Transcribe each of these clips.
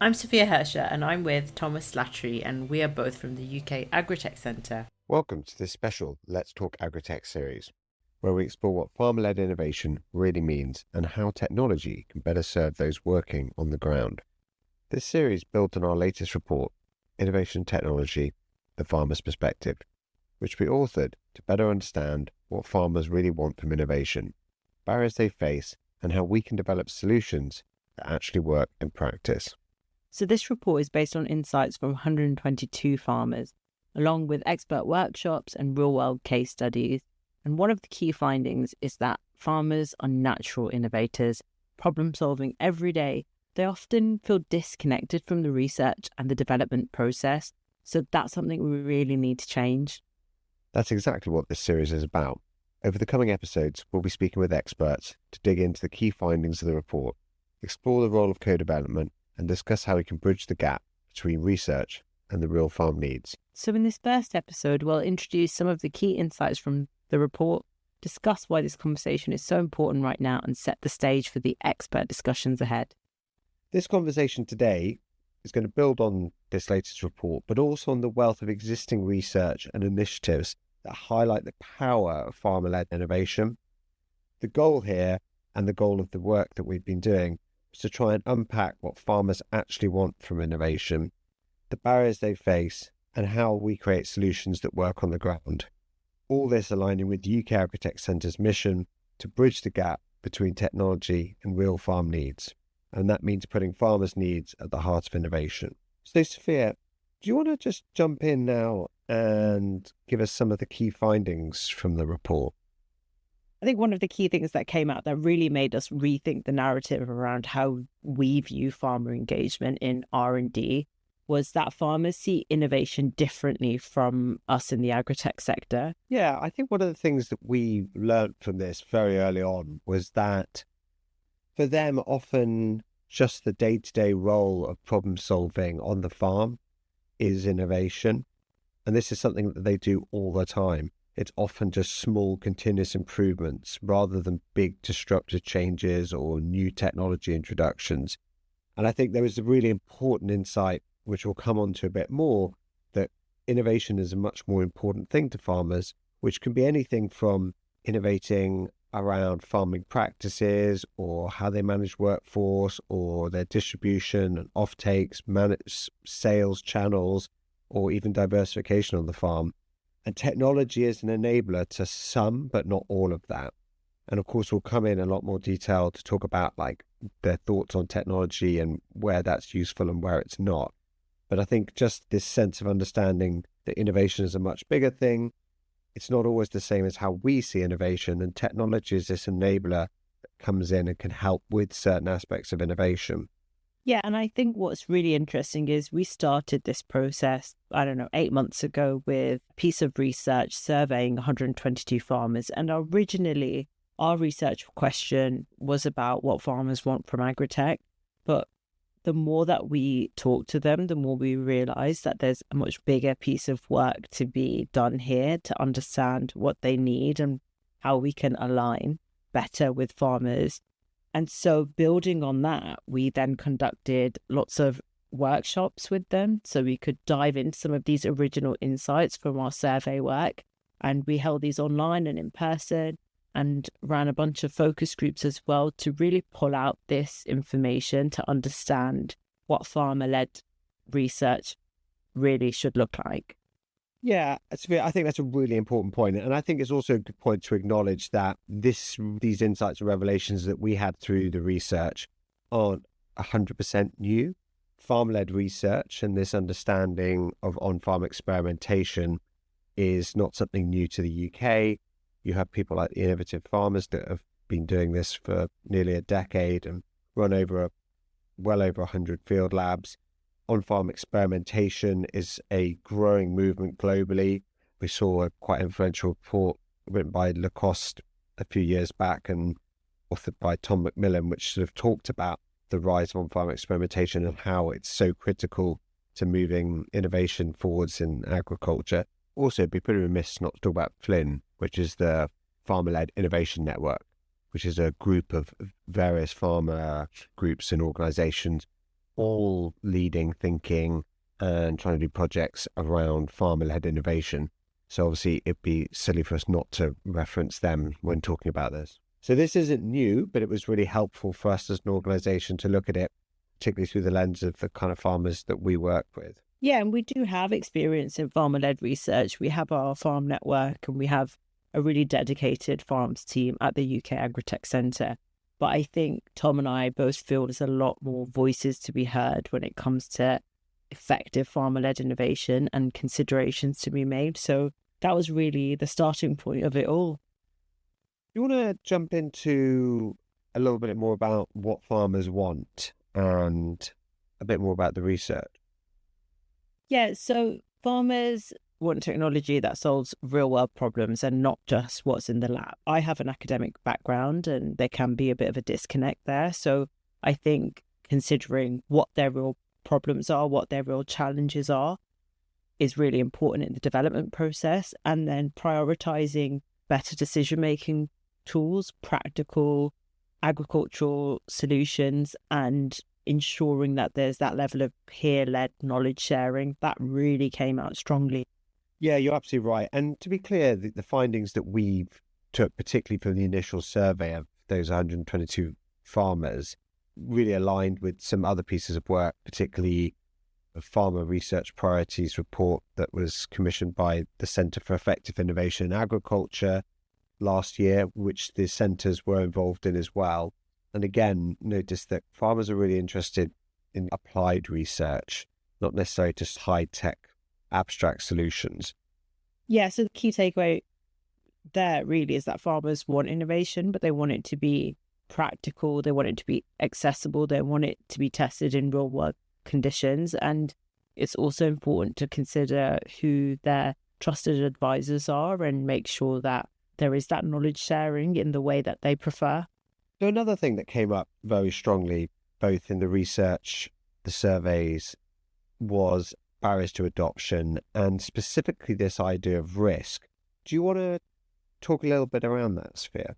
I'm Sofia Hirscher and I'm with Thomas Slattery, and we are both from the UK Agri-Tech Centre. Welcome to this special Let's Talk Agri-Tech series, where we explore what farmer-led innovation really means and how technology can better serve those working on the ground. This series built on our latest report, Innovation Technology, The Farmer's Perspective, which we authored to better understand what farmers really want from innovation, barriers they face, and how we can develop solutions that actually work in practice. So this report is based on insights from 122 farmers, along with expert workshops and real-world case studies. And one of the key findings is that farmers are natural innovators, problem-solving every day. They often feel disconnected from the research and the development process. So that's something we really need to change. That's exactly what this series is about. Over the coming episodes, we'll be speaking with experts to dig into the key findings of the report, explore the role of co-development, and discuss how we can bridge the gap between research and the real farm needs. So in this first episode, we'll introduce some of the key insights from the report, discuss why this conversation is so important right now, and set the stage for the expert discussions ahead. This conversation today is going to build on this latest report, but also on the wealth of existing research and initiatives that highlight the power of farmer-led innovation. The goal here, and the goal of the work that we've been doing, is to try and unpack what farmers actually want from innovation, the barriers they face, and how we create solutions that work on the ground. All this aligning with the UK Agri-Tech Centre's mission to bridge the gap between technology and real farm needs. And that means putting farmers' needs at the heart of innovation. So, Sophia, do you want to just jump in now and give us some of the key findings from the report? I think one of the key things that came out that really made us rethink the narrative around how we view farmer engagement in R&D was that farmers see innovation differently from us in the agri-tech sector. Yeah, I think one of the things that we learned from this very early on was that for them, often just the day-to-day role of problem solving on the farm is innovation. And this is something that they do all the time. It's often just small continuous improvements rather than big disruptive changes or new technology introductions. And I think there is a really important insight, which we'll come on to a bit more, that innovation is a much more important thing to farmers, which can be anything from innovating around farming practices or how they manage workforce or their distribution and offtakes, manage sales channels, or even diversification on the farm. And technology is an enabler to some, but not all of that. And of course, we'll come in a lot more detail to talk about like their thoughts on technology and where that's useful and where it's not. But I think just this sense of understanding that innovation is a much bigger thing. It's not always the same as how we see innovation, and technology is this enabler that comes in and can help with certain aspects of innovation. Yeah, and I think what's really interesting is we started this process, 8 months ago with a piece of research surveying 122 farmers. And originally, our research question was about what farmers want from agri-tech. But the more that we talk to them, the more we realize that there's a much bigger piece of work to be done here to understand what they need and how we can align better with farmers. And so building on that, we then conducted lots of workshops with them so we could dive into some of these original insights from our survey work. And we held these online and in person and ran a bunch of focus groups as well to really pull out this information to understand what farmer-led research really should look like. Yeah, I think that's a really important point. And I think it's also a good point to acknowledge that these insights and revelations that we had through the research aren't 100% new. Farm-led research and this understanding of on-farm experimentation is not something new to the UK. You have people like the Innovative Farmers that have been doing this for nearly a decade and run well over 100 field labs. On-farm experimentation is a growing movement globally. We saw a quite influential report written by Lacoste a few years back and authored by Tom Macmillan, which sort of talked about the rise of on-farm experimentation and how it's so critical to moving innovation forwards in agriculture. Also, it'd be pretty remiss not to talk about Flynn, which is the Farmer-Led Innovation Network, which is a group of various farmer groups and organizations all leading thinking and trying to do projects around farmer-led innovation. So obviously it'd be silly for us not to reference them when talking about this. So this isn't new, but it was really helpful for us as an organisation to look at it, particularly through the lens of the kind of farmers that we work with. Yeah, and we do have experience in farmer-led research. We have our farm network and we have a really dedicated farms team at the UK Agri-Tech Centre. But I think Tom and I both feel there's a lot more voices to be heard when it comes to effective farmer-led innovation and considerations to be made. So that was really the starting point of it all. Do you want to jump into a little bit more about what farmers want and a bit more about the research? Yeah, so farmers want technology that solves real world problems and not just what's in the lab. I have an academic background and there can be a bit of a disconnect there. So I think considering what their real problems are, what their real challenges are, is really important in the development process. And then prioritizing better decision making tools, practical agricultural solutions, and ensuring that there's that level of peer-led knowledge sharing, that really came out strongly. Yeah, you're absolutely right. And to be clear, the findings that we took, particularly from the initial survey of those 122 farmers, really aligned with some other pieces of work, particularly a Farmer Research Priorities report that was commissioned by the Centre for Effective Innovation in Agriculture last year, which the centres were involved in as well. And again, notice that farmers are really interested in applied research, not necessarily just high-tech abstract solutions. Yeah, so the key takeaway there really is that farmers want innovation, but they want it to be practical, they want it to be accessible, they want it to be tested in real world conditions. And it's also important to consider who their trusted advisors are and make sure that there is that knowledge sharing in the way that they prefer. So another thing that came up very strongly, both in the research, the surveys, was barriers to adoption and specifically this idea of risk. Do you want to talk a little bit around that, Sofia?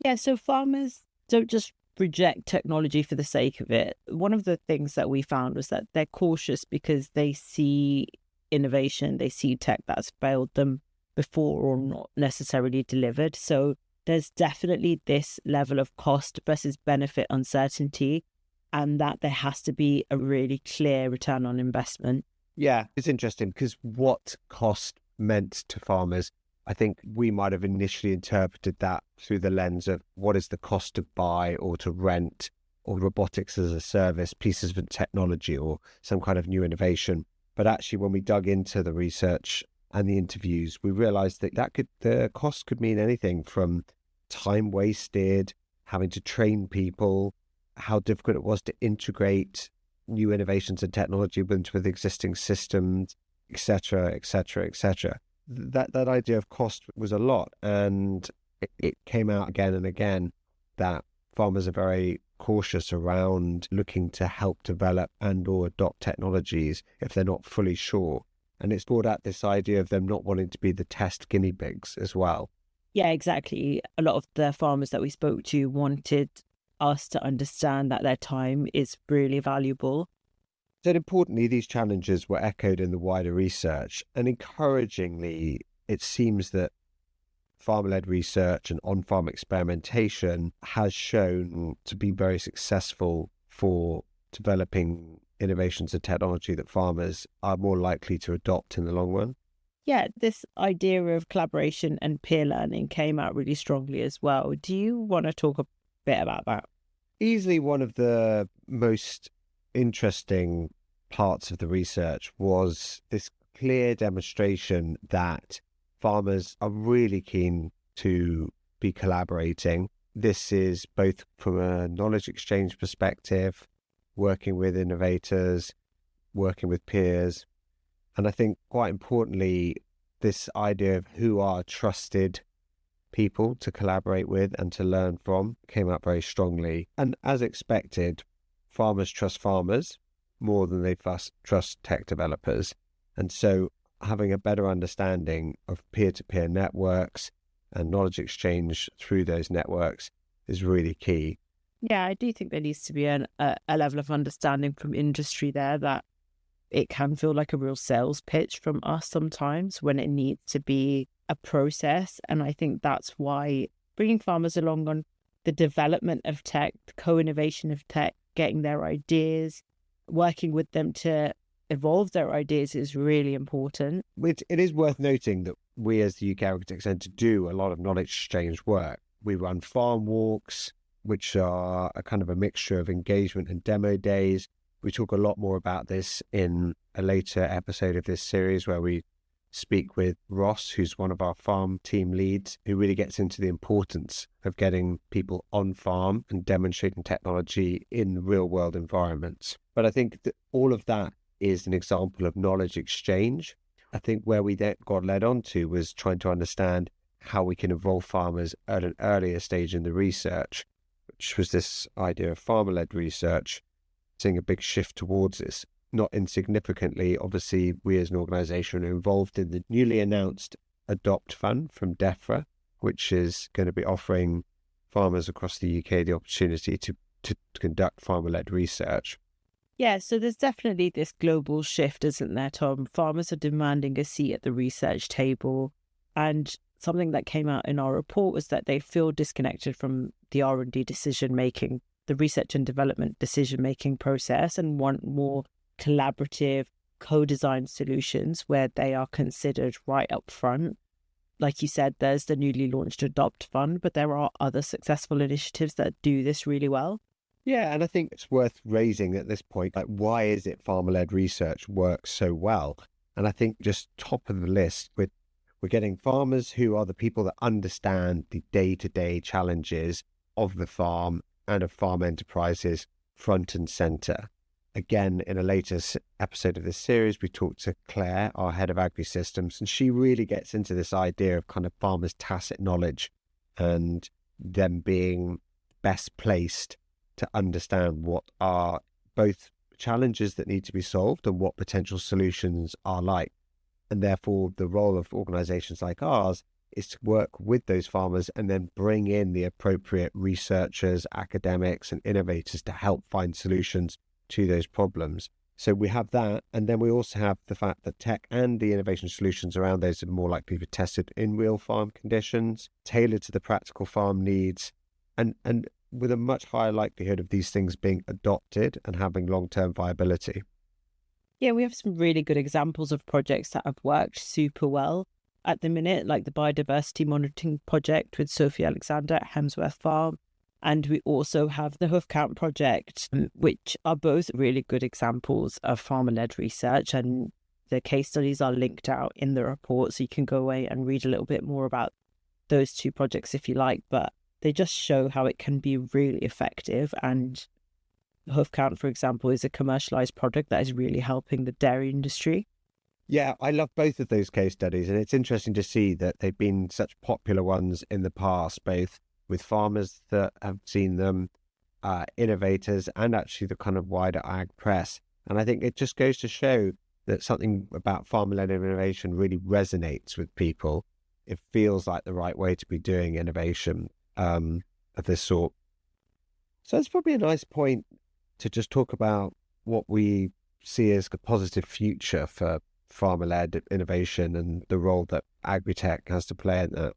Yeah, so farmers don't just reject technology for the sake of it. One of the things that we found was that they're cautious because they see innovation, they see tech that's failed them before or not necessarily delivered. So there's definitely this level of cost versus benefit uncertainty, and that there has to be a really clear return on investment. Yeah, it's interesting because what cost meant to farmers, I think we might have initially interpreted that through the lens of what is the cost to buy or to rent or robotics as a service, pieces of technology or some kind of new innovation. But actually, when we dug into the research and the interviews, we realized that the cost could mean anything from time wasted, having to train people, how difficult it was to integrate new innovations and technology with existing systems, etc., etc., etc. That idea of cost was a lot, and it came out again and again that farmers are very cautious around looking to help develop and or adopt technologies if they're not fully sure. And it's brought out this idea of them not wanting to be the test guinea pigs as well. Yeah, exactly. A lot of the farmers that we spoke to wanted us to understand that their time is really valuable. So importantly, these challenges were echoed in the wider research, and encouragingly, it seems that farmer-led research and on-farm experimentation has shown to be very successful for developing innovations and technology that farmers are more likely to adopt in the long run. Yeah, this idea of collaboration and peer learning came out really strongly as well. Do you want to talk a bit about that? Easily one of the most interesting parts of the research was this clear demonstration that farmers are really keen to be collaborating. This is both from a knowledge exchange perspective, working with innovators, working with peers. And I think quite importantly, this idea of who are trusted people to collaborate with and to learn from came up very strongly. And as expected, farmers trust farmers more than they trust tech developers. And so having a better understanding of peer-to-peer networks and knowledge exchange through those networks is really key. Yeah, I do think there needs to be a level of understanding from industry there that it can feel like a real sales pitch from us sometimes when it needs to be a process. And I think that's why bringing farmers along on the development of tech, the co-innovation of tech, getting their ideas, working with them to evolve their ideas is really important. It is worth noting that we as the UK Agri-Tech Centre do a lot of knowledge exchange work. We run farm walks, which are a kind of a mixture of engagement and demo days. We talk a lot more about this in a later episode of this series where we speak with Ross, who's one of our farm team leads, who really gets into the importance of getting people on farm and demonstrating technology in real world environments. But I think that all of that is an example of knowledge exchange. I think where we then got led on to was trying to understand how we can involve farmers at an earlier stage in the research, which was this idea of farmer-led research, seeing a big shift towards this. Not insignificantly, obviously, we as an organisation are involved in the newly announced Adopt Fund from DEFRA, which is going to be offering farmers across the UK the opportunity to conduct farmer-led research. Yeah, so there's definitely this global shift, isn't there, Tom? Farmers are demanding a seat at the research table. And something that came out in our report was that they feel disconnected from the R&D decision-making, the research and development decision-making process, and want more collaborative, co-designed solutions where they are considered right up front. Like you said, there's the newly launched Adopt Fund, but there are other successful initiatives that do this really well. Yeah, and I think it's worth raising at this point, like, why is it farmer-led research works so well? And I think just top of the list, we're getting farmers who are the people that understand the day-to-day challenges of the farm and of farm enterprises front and centre. Again, in a later episode of this series, we talked to Claire, our head of agri-systems, and she really gets into this idea of kind of farmers' tacit knowledge and them being best placed to understand what are both challenges that need to be solved and what potential solutions are like. And therefore, the role of organisations like ours is to work with those farmers and then bring in the appropriate researchers, academics and innovators to help find solutions to those problems. So we have that. And then we also have the fact that tech and the innovation solutions around those are more likely to be tested in real farm conditions, tailored to the practical farm needs, and with a much higher likelihood of these things being adopted and having long-term viability. Yeah, we have some really good examples of projects that have worked super well at the minute, like the biodiversity monitoring project with Sofia Alexander at Hemsworth Farm. And we also have the Hoof Count project, which are both really good examples of farmer-led research. And the case studies are linked out in the report, so you can go away and read a little bit more about those two projects if you like. But they just show how it can be really effective. And Hoof Count, for example, is a commercialized product that is really helping the dairy industry. Yeah, I love both of those case studies, and it's interesting to see that they've been such popular ones in the past, both with farmers that have seen them, innovators, and actually the kind of wider ag press. And I think it just goes to show that something about farmer-led innovation really resonates with people. It feels like the right way to be doing innovation of this sort. So it's probably a nice point to just talk about what we see as the positive future for farmer-led innovation and the role that Agri-Tech has to play in that.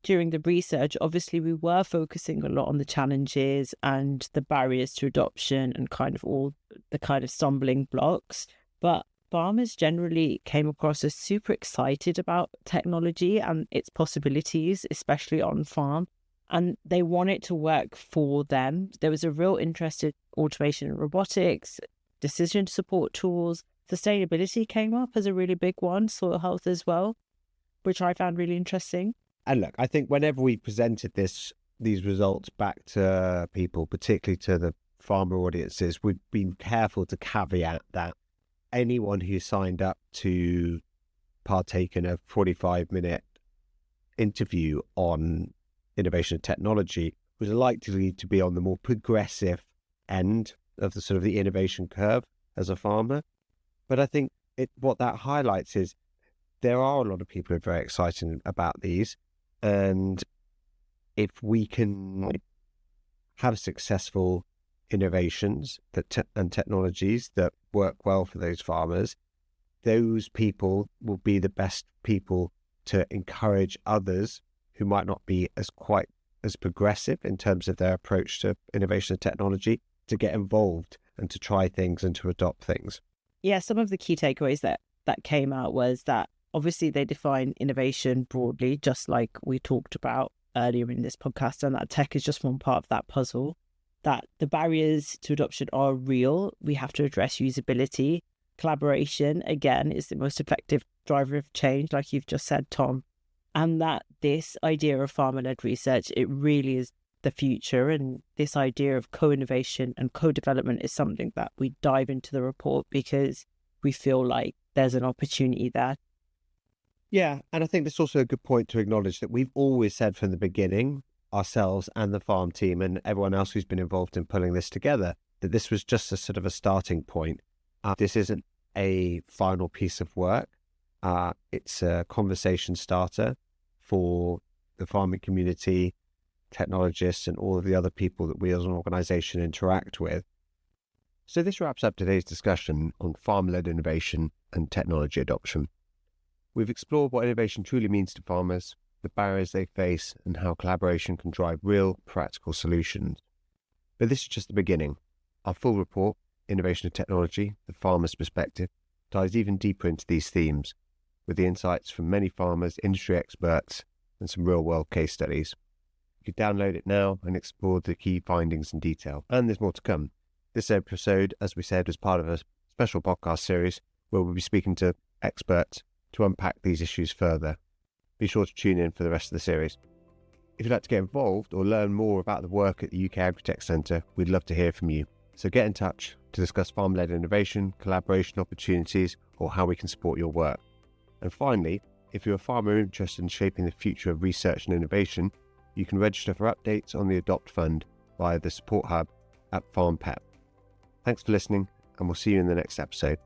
During the research, obviously, we were focusing a lot on the challenges and the barriers to adoption and kind of all the kind of stumbling blocks. But farmers generally came across as super excited about technology and its possibilities, especially on farm. And they want it to work for them. There was a real interest in automation and robotics, decision support tools. Sustainability came up as a really big one, soil health as well, which I found really interesting. And look, I think whenever we presented these results back to people, particularly to the farmer audiences, we've been careful to caveat that anyone who signed up to partake in a 45-minute interview on innovation and technology was likely to be on the more progressive end of the sort of the innovation curve as a farmer. But I think what that highlights is there are a lot of people who are very excited about these. And if we can have successful innovations and technologies that work well for those farmers, those people will be the best people to encourage others who might not be quite as progressive in terms of their approach to innovation and technology to get involved and to try things and to adopt things. Yeah, some of the key takeaways that came out was that obviously they define innovation broadly, just like we talked about earlier in this podcast, and that tech is just one part of that puzzle, that the barriers to adoption are real. We have to address usability. Collaboration, again, is the most effective driver of change, like you've just said, Tom. And that this idea of farmer-led research, it really is the future. And this idea of co-innovation and co-development is something that we dive into the report because we feel like there's an opportunity there. Yeah, and I think that's also a good point to acknowledge that we've always said from the beginning, ourselves and the farm team and everyone else who's been involved in pulling this together, that this was just a sort of a starting point. This isn't a final piece of work. It's a conversation starter for the farming community, technologists, and all of the other people that we as an organization interact with. So this wraps up today's discussion on farm-led innovation and technology adoption. We've explored what innovation truly means to farmers, the barriers they face, and how collaboration can drive real, practical solutions. But this is just the beginning. Our full report, Innovation and Technology, the Farmer's Perspective, dives even deeper into these themes, with the insights from many farmers, industry experts, and some real-world case studies. You can download it now and explore the key findings in detail. And there's more to come. This episode, as we said, was part of a special podcast series where we'll be speaking to experts to unpack these issues further. Be sure to tune in for the rest of the series. If you'd like to get involved or learn more about the work at the UK Agri-Tech Centre, we'd love to hear from you. So get in touch to discuss farm-led innovation, collaboration opportunities, or how we can support your work. And finally, if you're a farmer interested in shaping the future of research and innovation, you can register for updates on the Adopt Fund via the support hub at FarmPep. Thanks for listening, and we'll see you in the next episode.